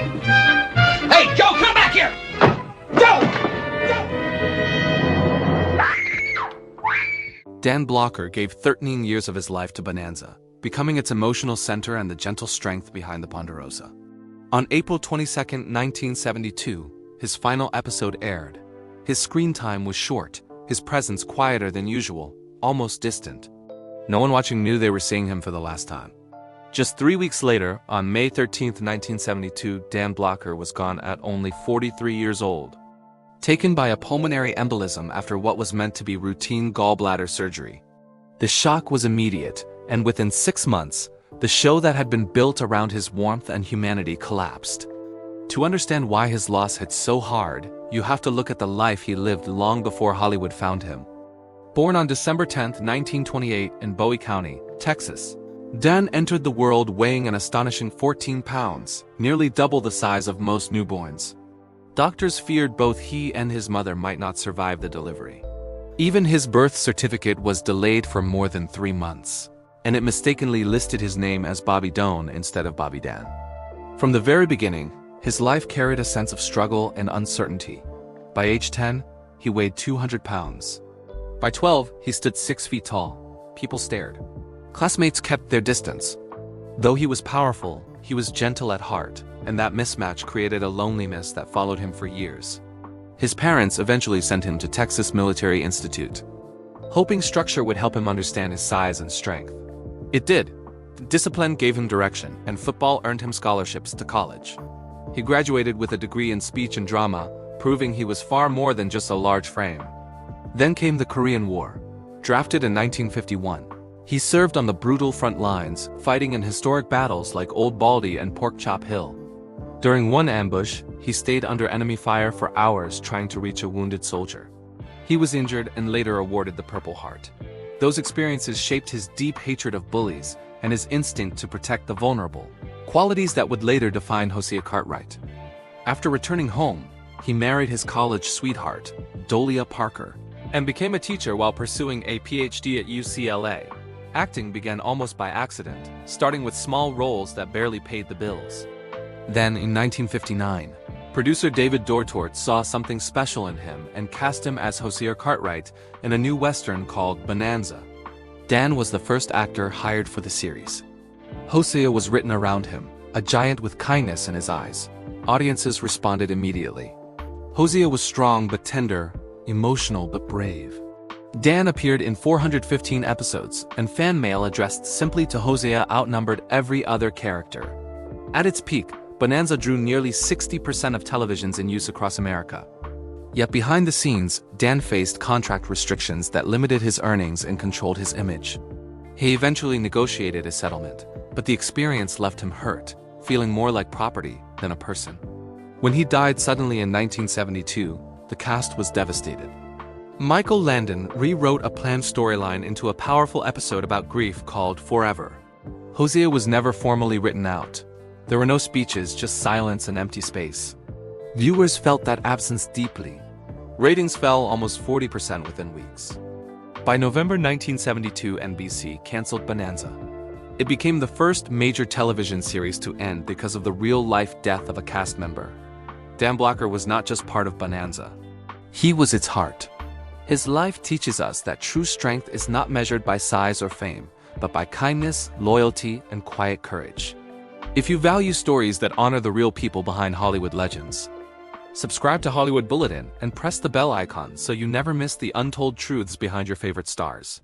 Hey, Joe, come back here! Joe! Dan Blocker gave 13 years of his life to Bonanza, becoming its emotional center and the gentle strength behind the Ponderosa. On April 22, 1972, his final episode aired. His screen time was short, his presence quieter than usual, almost distant. No one watching knew they were seeing him for the last time. Just 3 weeks later, on May 13, 1972, Dan Blocker was gone at only 43 years old. Taken by a pulmonary embolism after what was meant to be routine gallbladder surgery. The shock was immediate, and within 6 months, the show that had been built around his warmth and humanity collapsed. To understand why his loss hit so hard, you have to look at the life he lived long before Hollywood found him. Born on December 10, 1928 in Bowie County, Texas, Dan entered the world weighing an astonishing 14 pounds, nearly double the size of most newborns. Doctors feared both he and his mother might not survive the delivery. Even his birth certificate was delayed for more than 3 months, and it mistakenly listed his name as Bobby Doan instead of Bobby Dan. From the very beginning, his life carried a sense of struggle and uncertainty. By age 10, he weighed 200 pounds. By 12, he stood 6 feet tall. People stared. Classmates kept their distance. Though he was powerful, he was gentle at heart, and that mismatch created a loneliness that followed him for years. His parents eventually sent him to Texas Military Institute, hoping structure would help him understand his size and strength. It did. Discipline gave him direction, and football earned him scholarships to college. He graduated with a degree in speech and drama, proving he was far more than just a large frame. Then came the Korean War. Drafted in 1951, he served on the brutal front lines, fighting in historic battles like Old Baldy and Pork Chop Hill. During one ambush, he stayed under enemy fire for hours trying to reach a wounded soldier. He was injured and later awarded the Purple Heart. Those experiences shaped his deep hatred of bullies and his instinct to protect the vulnerable, qualities that would later define Hos Cartwright. After returning home, he married his college sweetheart, Dolia Parker, and became a teacher while pursuing a PhD at UCLA. Acting began almost by accident, starting with small roles that barely paid the bills. Then, in 1959, producer David Dortort saw something special in him and cast him as Hos Cartwright in a new western called Bonanza. Dan was the first actor hired for the series. Hosea was written around him, a giant with kindness in his eyes. Audiences responded immediately. Hosea was strong but tender, emotional but brave. Dan appeared in 415 episodes, and fan mail addressed simply to Hosea outnumbered every other character. At its peak, Bonanza drew nearly 60% of televisions in use across America. Yet behind the scenes, Dan faced contract restrictions that limited his earnings and controlled his image. He eventually negotiated a settlement, but the experience left him hurt, feeling more like property than a person. When he died suddenly in 1972, the cast was devastated. Michael Landon rewrote a planned storyline into a powerful episode about grief called Forever. Hosea was never formally written out. There were no speeches, just silence and empty space. Viewers felt that absence deeply. Ratings fell almost 40% within weeks. By November 1972, NBC canceled Bonanza. It became the first major television series to end because of the real-life death of a cast member. Dan Blocker was not just part of Bonanza. He was its heart. His life teaches us that true strength is not measured by size or fame, but by kindness, loyalty, and quiet courage. If you value stories that honor the real people behind Hollywood legends, subscribe to Hollywood Bulletin and press the bell icon so you never miss the untold truths behind your favorite stars.